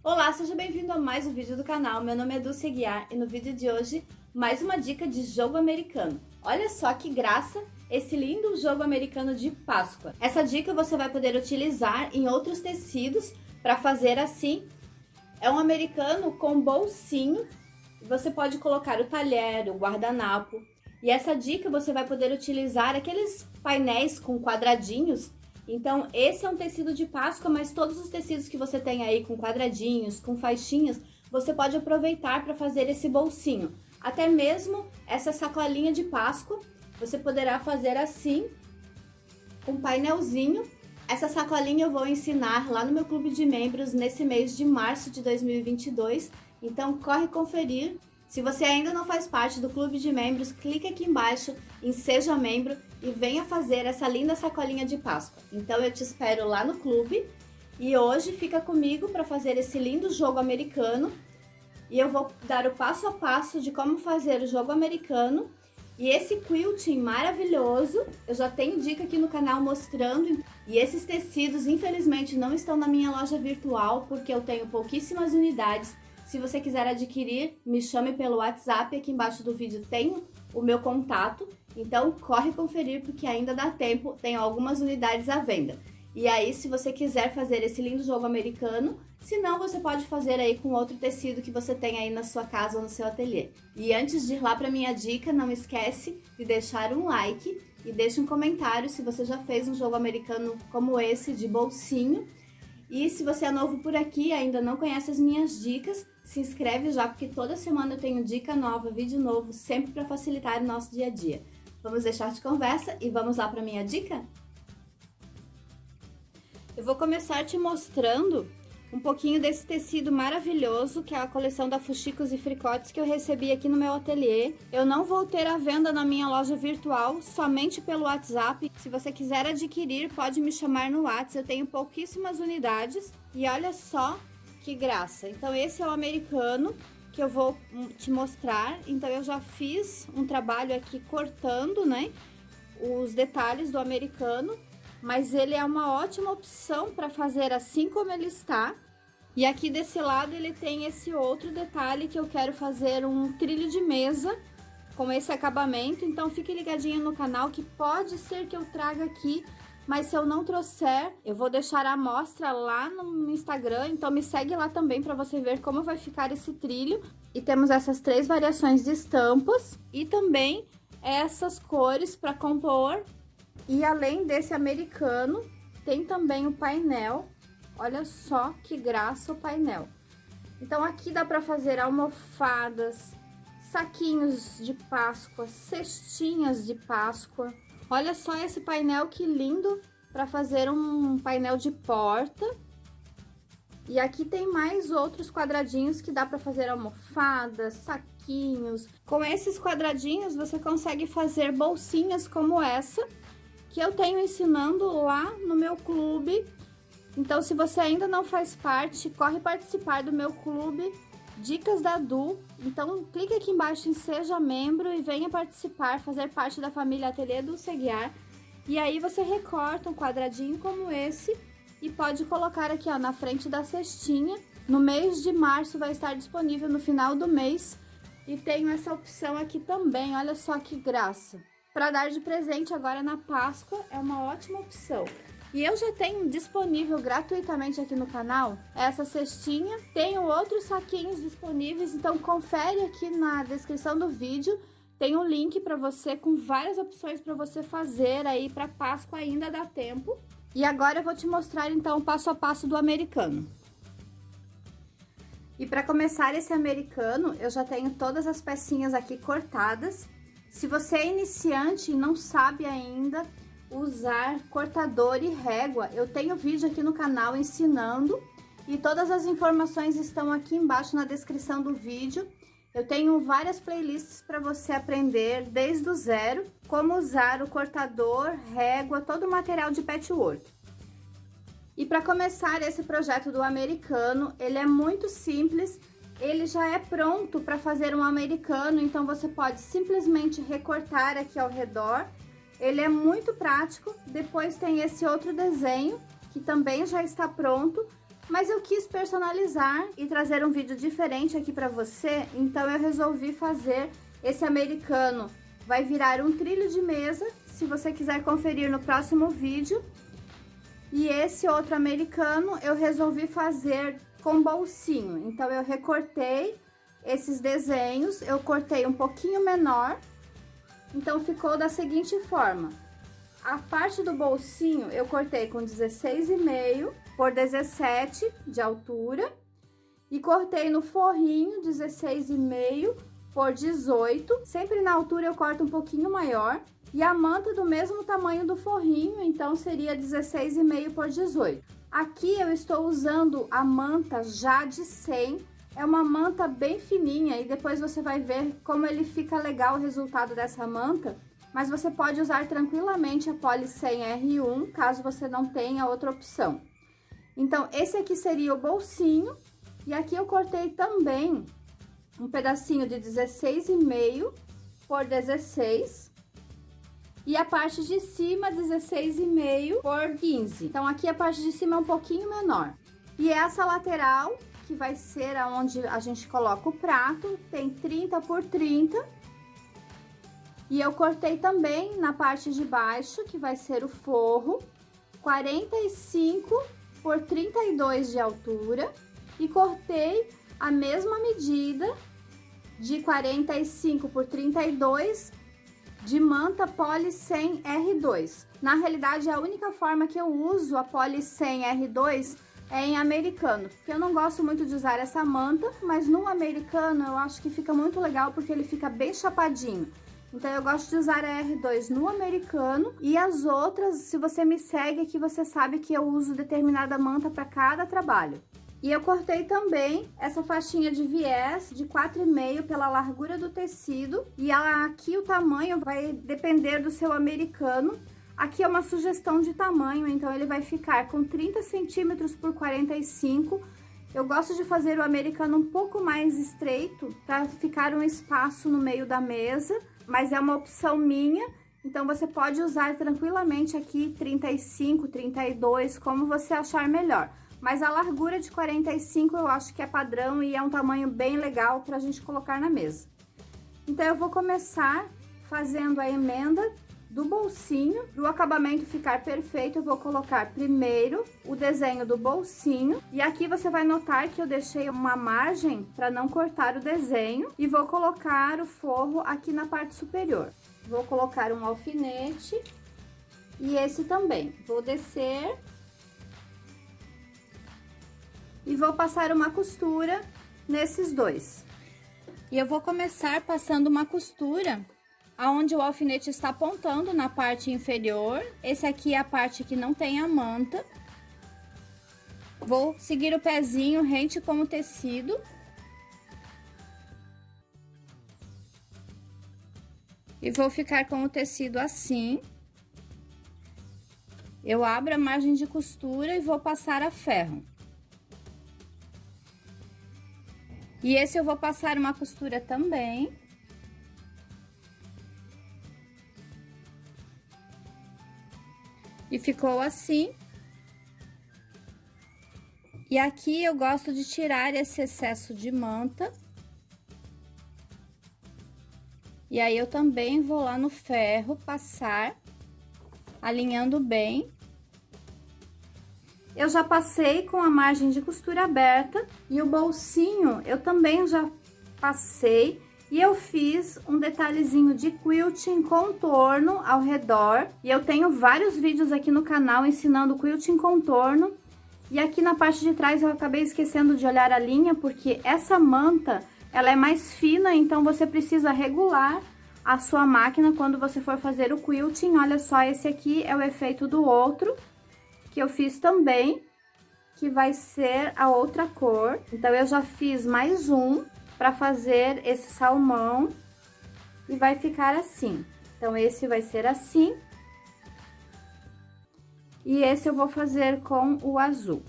Olá, seja bem-vindo a mais um vídeo do canal. Meu nome é Dulce Aguiar e no vídeo de hoje, mais uma dica de jogo americano. Olha só que graça esse lindo jogo americano de Páscoa. Essa dica você vai poder utilizar em outros tecidos para fazer assim. É um americano com bolsinho. Você pode colocar o talher, o guardanapo. E essa dica você vai poder utilizar aqueles painéis com quadradinhos. Então, esse é um tecido de Páscoa, mas todos os tecidos que você tem aí com quadradinhos, com faixinhas, você pode aproveitar para fazer esse bolsinho. Até mesmo essa sacolinha de Páscoa, você poderá fazer assim, com painelzinho. Essa sacolinha eu vou ensinar lá no meu clube de membros nesse mês de março de 2022. Então, corre conferir. Se você ainda não faz parte do clube de membros, clique aqui embaixo em Seja Membro e venha fazer essa linda sacolinha de Páscoa. Então eu te espero lá no clube e hoje fica comigo para fazer esse lindo jogo americano. E eu vou dar o passo a passo de como fazer o jogo americano. E esse quilting maravilhoso, eu já tenho dica aqui no canal mostrando. E esses tecidos, infelizmente, não estão na minha loja virtual porque eu tenho pouquíssimas unidades. Se você quiser adquirir, me chame pelo WhatsApp, aqui embaixo do vídeo tem o meu contato. Então, corre conferir porque ainda dá tempo, tem algumas unidades à venda. E aí, se você quiser fazer esse lindo jogo americano, se não, você pode fazer aí com outro tecido que você tem aí na sua casa ou no seu ateliê. E antes de ir lá para minha dica, não esquece de deixar um like e deixe um comentário se você já fez um jogo americano como esse de bolsinho. E se você é novo por aqui e ainda não conhece as minhas dicas, se inscreve já, porque toda semana eu tenho dica nova, vídeo novo, sempre para facilitar o nosso dia a dia. Vamos deixar de conversa e vamos lá para minha dica? Eu vou começar te mostrando um pouquinho desse tecido maravilhoso, que é a coleção da Fuxicos e Fricotes que eu recebi aqui no meu ateliê. Eu não vou ter a venda na minha loja virtual, somente pelo WhatsApp. Se você quiser adquirir, pode me chamar no WhatsApp, eu tenho pouquíssimas unidades. E olha só que graça! Então esse é o americano que eu vou te mostrar. Então eu já fiz um trabalho aqui cortando, né, os detalhes do americano. Mas ele é uma ótima opção para fazer assim como ele está. E aqui desse lado ele tem esse outro detalhe que eu quero fazer um trilho de mesa com esse acabamento. Então fique ligadinho no canal que pode ser que eu traga aqui, mas se eu não trouxer, eu vou deixar a amostra lá no Instagram. Então me segue lá também para você ver como vai ficar esse trilho. E temos essas três variações de estampas e também essas cores para compor. E além desse americano, tem também o painel. Olha só que graça o painel. Então aqui dá para fazer almofadas, saquinhos de Páscoa, cestinhas de Páscoa. Olha só esse painel que lindo para fazer um painel de porta. E aqui tem mais outros quadradinhos que dá para fazer almofadas, saquinhos. Com esses quadradinhos você consegue fazer bolsinhas como essa, que eu tenho ensinando lá no meu clube. Então, se você ainda não faz parte, corre participar do meu clube Dicas da Du. Então, clique aqui embaixo em Seja Membro e venha participar, fazer parte da família Ateliê Dulce Aguiar. E aí você recorta um quadradinho como esse e pode colocar aqui, ó, na frente da cestinha. No mês de março vai estar disponível no final do mês. E tenho essa opção aqui também, olha só que graça. Para dar de presente agora na Páscoa é uma ótima opção. E eu já tenho disponível gratuitamente aqui no canal essa cestinha. Tenho outros saquinhos disponíveis, então confere aqui na descrição do vídeo. Tem um link para você com várias opções para você fazer aí para Páscoa, ainda dá tempo. E agora eu vou te mostrar então o passo a passo do americano. E para começar esse americano, eu já tenho todas as pecinhas aqui cortadas. Se você é iniciante e não sabe ainda usar cortador e régua, eu tenho vídeo aqui no canal ensinando e todas as informações estão aqui embaixo na descrição do vídeo. Eu tenho várias playlists para você aprender desde o zero como usar o cortador, régua, todo o material de patchwork. E para começar esse projeto do americano, ele é muito simples. Ele já é pronto para fazer um americano, então você pode simplesmente recortar aqui ao redor. Ele é muito prático. Depois tem esse outro desenho, que também já está pronto. Mas eu quis personalizar e trazer um vídeo diferente aqui pra você, então eu resolvi fazer esse americano. Vai virar um trilho de mesa, se você quiser conferir no próximo vídeo. E esse outro americano eu resolvi fazer com bolsinho, então eu recortei esses desenhos, eu cortei um pouquinho menor, então ficou da seguinte forma. A parte do bolsinho eu cortei com 16,5 por 17 de altura e cortei no forrinho 16,5 por 18, sempre na altura eu corto um pouquinho maior. E a manta do mesmo tamanho do forrinho, então seria 16,5 por 18. Aqui eu estou usando a manta já de 100, é uma manta bem fininha e depois você vai ver como ele fica legal o resultado dessa manta. Mas você pode usar tranquilamente a Poli 100 R1, caso você não tenha outra opção. Então, esse aqui seria o bolsinho, e aqui eu cortei também um pedacinho de 16,5 por 16. E a parte de cima, 16,5 por 15. Então, aqui a parte de cima é um pouquinho menor. E essa lateral, que vai ser aonde a gente coloca o prato, tem 30 por 30. E eu cortei também na parte de baixo, que vai ser o forro, 45 por 32 de altura. E cortei a mesma medida de 45 por 32 de manta Poli 100 R2. Na realidade, a única forma que eu uso a Poli 100 R2 é em americano, porque eu não gosto muito de usar essa manta, mas no americano eu acho que fica muito legal porque ele fica bem chapadinho. Então eu gosto de usar a R2 no americano, e as outras, se você me segue aqui, você sabe que eu uso determinada manta para cada trabalho. E eu cortei também essa faixinha de viés de 4,5 pela largura do tecido. E aqui o tamanho vai depender do seu americano. Aqui é uma sugestão de tamanho, então ele vai ficar com 30 centímetros por 45. Eu gosto de fazer o americano um pouco mais estreito, para ficar um espaço no meio da mesa. Mas é uma opção minha, então você pode usar tranquilamente aqui 35, 32, como você achar melhor. Mas a largura de 45 eu acho que é padrão e é um tamanho bem legal pra gente colocar na mesa. Então eu vou começar fazendo a emenda do bolsinho. Para o acabamento ficar perfeito, eu vou colocar primeiro o desenho do bolsinho. E aqui você vai notar que eu deixei uma margem para não cortar o desenho. E vou colocar o forro aqui na parte superior. Vou colocar um alfinete e esse também. Vou descer e vou passar uma costura nesses dois. E eu vou começar passando uma costura aonde o alfinete está apontando na parte inferior. Esse aqui é a parte que não tem a manta. Vou seguir o pezinho rente com o tecido. E vou ficar com o tecido assim. Eu abro a margem de costura e vou passar a ferro. E esse eu vou passar uma costura também. E ficou assim. E aqui eu gosto de tirar esse excesso de manta. E aí eu também vou lá no ferro passar, alinhando bem. Eu já passei com a margem de costura aberta e o bolsinho eu também já passei, e eu fiz um detalhezinho de quilting contorno ao redor. E eu tenho vários vídeos aqui no canal ensinando quilting contorno. E aqui na parte de trás eu acabei esquecendo de olhar a linha, porque essa manta ela é mais fina, então você precisa regular a sua máquina quando você for fazer o quilting. Olha só, esse aqui é o efeito do outro que eu fiz também, que vai ser a outra cor. Então eu já fiz mais um para fazer esse salmão e vai ficar assim. Então esse vai ser assim e esse eu vou fazer com o azul.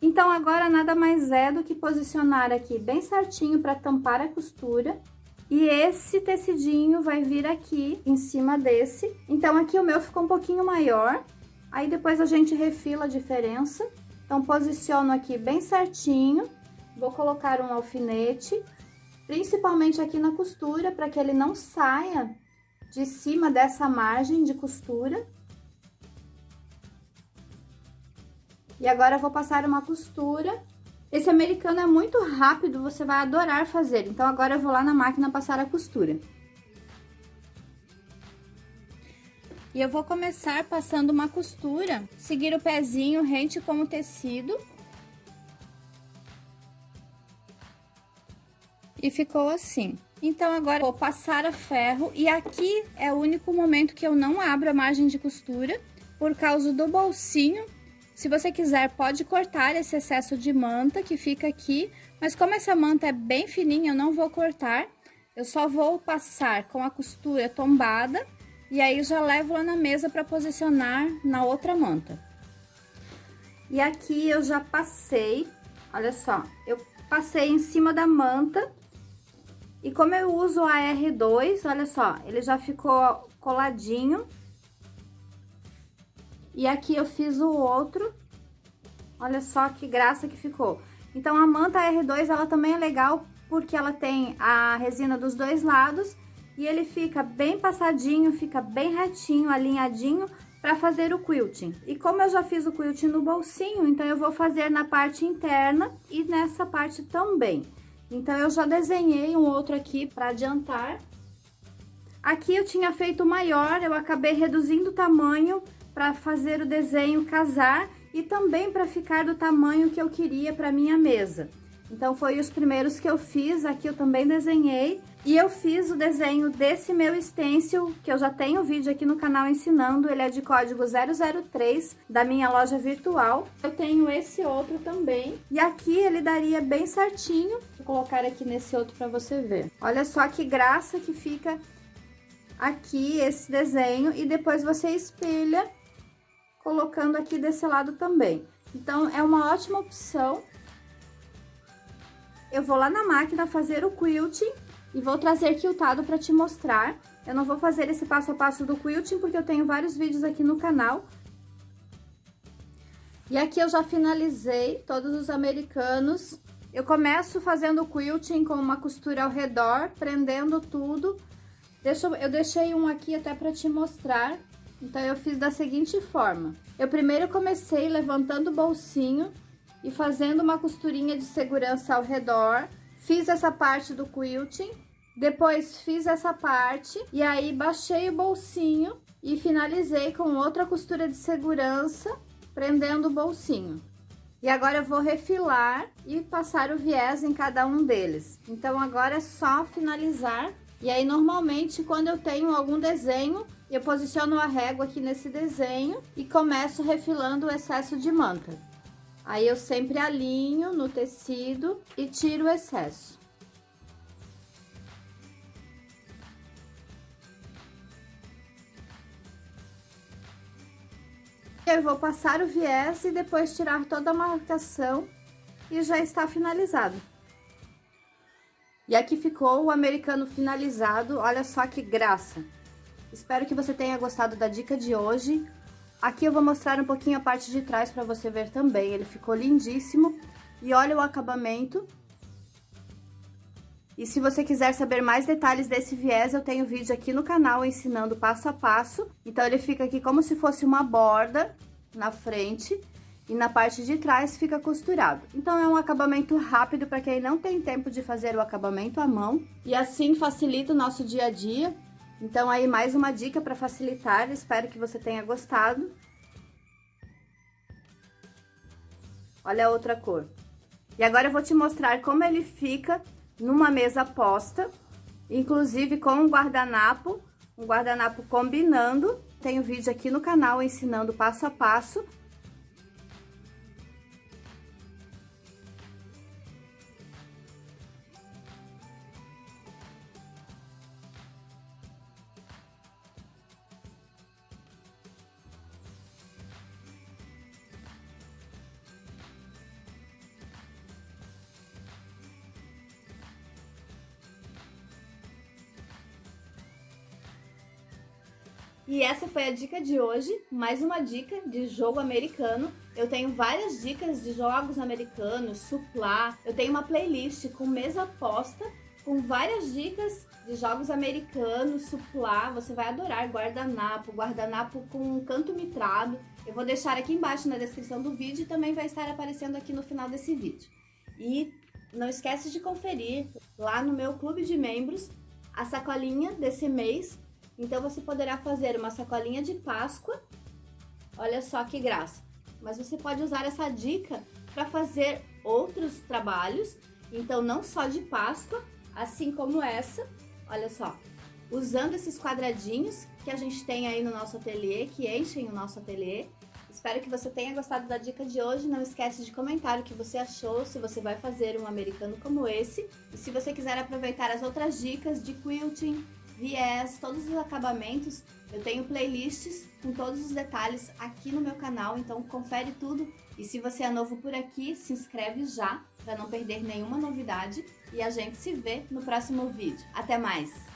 Então agora nada mais é do que posicionar aqui bem certinho para tampar a costura. E esse tecidinho vai vir aqui em cima desse. Então aqui o meu ficou um pouquinho maior. Aí depois a gente refila a diferença. Então, posiciono aqui bem certinho, vou colocar um alfinete, principalmente aqui na costura, para que ele não saia de cima dessa margem de costura. E agora eu vou passar uma costura. Esse americano é muito rápido, você vai adorar fazer. Então, agora eu vou lá na máquina passar a costura. E eu vou começar passando uma costura, seguir o pezinho rente com o tecido. E ficou assim. Então, agora vou passar a ferro e aqui é o único momento que eu não abro a margem de costura, por causa do bolsinho. Se você quiser, pode cortar esse excesso de manta que fica aqui, mas como essa manta é bem fininha, eu não vou cortar. Eu só vou passar com a costura tombada e aí já levo lá na mesa para posicionar na outra manta. E aqui eu já passei, olha só, eu passei em cima da manta. E como eu uso a R2, olha só, ele já ficou coladinho. E aqui eu fiz o outro. Olha só que graça que ficou. Então, a manta R2, ela também é legal porque ela tem a resina dos dois lados. E ele fica bem passadinho, fica bem retinho, alinhadinho para fazer o quilting. E como eu já fiz o quilting no bolsinho, então eu vou fazer na parte interna e nessa parte também. Então, eu já desenhei um outro aqui para adiantar. Aqui eu tinha feito maior, eu acabei reduzindo o tamanho para fazer o desenho casar e também para ficar do tamanho que eu queria para minha mesa. Então, foi os primeiros que eu fiz, aqui eu também desenhei. E eu fiz o desenho desse meu stencil, que eu já tenho vídeo aqui no canal ensinando, ele é de código 003 da minha loja virtual. Eu tenho esse outro também, e aqui ele daria bem certinho. Vou colocar aqui nesse outro para você ver. Olha só que graça que fica aqui esse desenho, e depois você espelha colocando aqui desse lado também. Então, é uma ótima opção. Eu vou lá na máquina fazer o quilting e vou trazer quiltado para te mostrar. Eu não vou fazer esse passo a passo do quilting porque eu tenho vários vídeos aqui no canal. E aqui eu já finalizei todos os americanos. Eu começo fazendo o quilting com uma costura ao redor, prendendo tudo. Eu deixei um aqui até para te mostrar. Então, eu fiz da seguinte forma. Eu primeiro comecei levantando o bolsinho e fazendo uma costurinha de segurança ao redor. Fiz essa parte do quilting, depois fiz essa parte e aí baixei o bolsinho e finalizei com outra costura de segurança, prendendo o bolsinho. E agora eu vou refilar e passar o viés em cada um deles. Então, agora é só finalizar. E aí, normalmente, quando eu tenho algum desenho, eu posiciono a régua aqui nesse desenho e começo refilando o excesso de manta. Aí, eu sempre alinho no tecido e tiro o excesso. Eu vou passar o viés e depois tirar toda a marcação e já está finalizado. E aqui ficou o americano finalizado, olha só que graça. Espero que você tenha gostado da dica de hoje. Aqui eu vou mostrar um pouquinho a parte de trás para você ver também, ele ficou lindíssimo. E olha o acabamento. E se você quiser saber mais detalhes desse viés, eu tenho vídeo aqui no canal ensinando passo a passo. Então, ele fica aqui como se fosse uma borda na frente e na parte de trás fica costurado. Então, é um acabamento rápido para quem não tem tempo de fazer o acabamento à mão. E assim facilita o nosso dia a dia. Então, aí mais uma dica para facilitar, espero que você tenha gostado. Olha a outra cor. E agora eu vou te mostrar como ele fica numa mesa posta, inclusive com um guardanapo combinando. Tem um vídeo aqui no canal ensinando passo a passo. E essa foi a dica de hoje, mais uma dica de jogo americano. Eu tenho várias dicas de jogos americanos, suplá, eu tenho uma playlist com mesa posta, com várias dicas de jogos americanos, suplá, você vai adorar, guardanapo com canto mitrado. Eu vou deixar aqui embaixo na descrição do vídeo e também vai estar aparecendo aqui no final desse vídeo. E não esquece de conferir lá no meu clube de membros a sacolinha desse mês. Então você poderá fazer uma sacolinha de Páscoa, olha só que graça. Mas você pode usar essa dica para fazer outros trabalhos, então não só de Páscoa, assim como essa, olha só. Usando esses quadradinhos que a gente tem aí no nosso ateliê, que enchem o nosso ateliê. Espero que você tenha gostado da dica de hoje. Não esquece de comentar o que você achou, se você vai fazer um americano como esse. E se você quiser aproveitar as outras dicas de quilting, viés, todos os acabamentos, eu tenho playlists com todos os detalhes aqui no meu canal, então confere tudo. E se você é novo por aqui, se inscreve já, para não perder nenhuma novidade. E a gente se vê no próximo vídeo. Até mais!